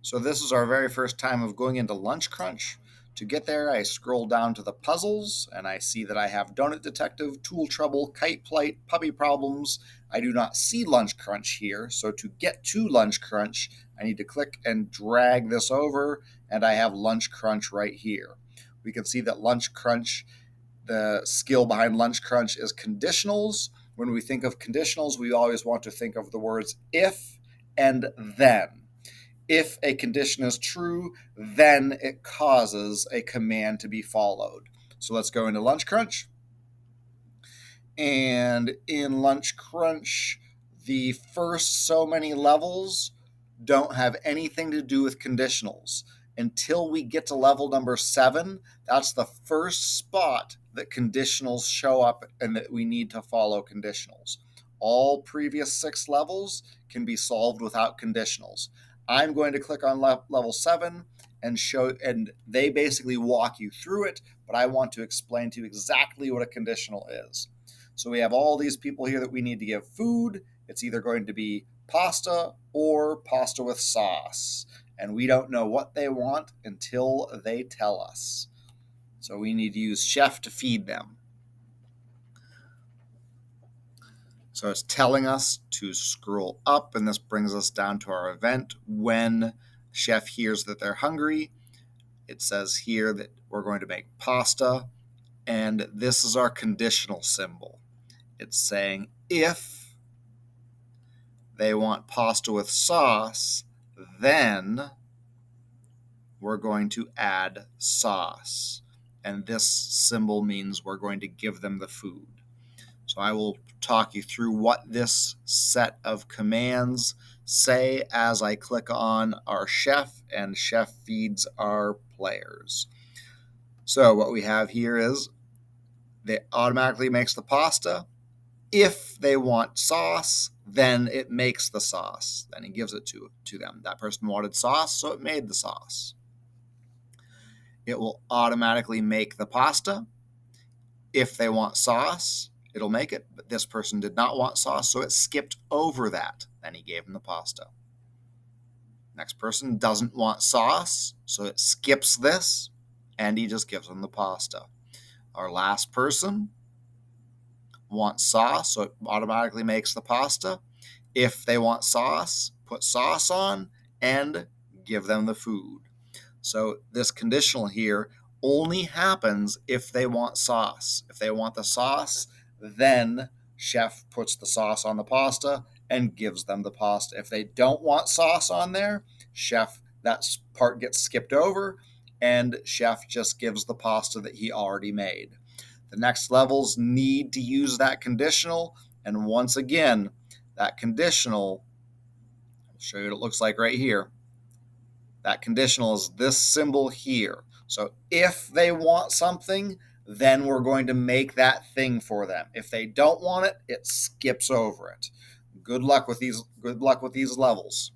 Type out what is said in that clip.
So this is our very first time of going into Lunch Crunch. To get there, I scroll down to the puzzles, and I see that I have Donut Detective, Tool Trouble, Kite Plight, Puppy Problems. I do not see Lunch Crunch here, so to get to Lunch Crunch, I need to click and drag this over, and I have Lunch Crunch right here. We can see that Lunch Crunch, the skill behind Lunch Crunch is conditionals. When we think of conditionals, we always want to think of the words if and then. If a condition is true, then it causes a command to be followed. So let's go into Lunch Crunch. And in Lunch Crunch, the first so many levels don't have anything to do with conditionals. Until we get to level number 7, that's the first spot that conditionals show up and that we need to follow conditionals. All previous 6 levels can be solved without conditionals. I'm going to click on level 7 and they basically walk you through it, but I want to explain to you exactly what a conditional is. So we have all these people here that we need to give food. It's either going to be pasta or pasta with sauce, and we don't know what they want until they tell us. So we need to use Chef to feed them. So it's telling us to scroll up, and this brings us down to our event. When Chef hears that they're hungry, it says here that we're going to make pasta, and this is our conditional symbol. It's saying if they want pasta with sauce, then we're going to add sauce. And this symbol means we're going to give them the food. So I will talk you through what this set of commands say as I click on our chef, and Chef feeds our players. So what we have here is it automatically makes the pasta. If they want sauce, then it makes the sauce. Then he gives it to them. That person wanted sauce, so it made the sauce. It will automatically make the pasta. If they want sauce, it'll make it, but this person did not want sauce, so it skipped over that. Then he gave them the pasta. Next person doesn't want sauce, so it skips this, and he just gives them the pasta. Our last person wants sauce, so it automatically makes the pasta. If they want sauce, put sauce on and give them the food. So this conditional here only happens if they want sauce. If they want the sauce, then Chef puts the sauce on the pasta and gives them the pasta. If they don't want sauce on there, Chef, that part gets skipped over, and Chef just gives the pasta that he already made. The next levels need to use that conditional, and once again, that conditional, I'll show you what it looks like right here. That conditional is this symbol here. So if they want something, then we're going to make that thing for them. If they don't want it, it skips over it. Good luck with these levels.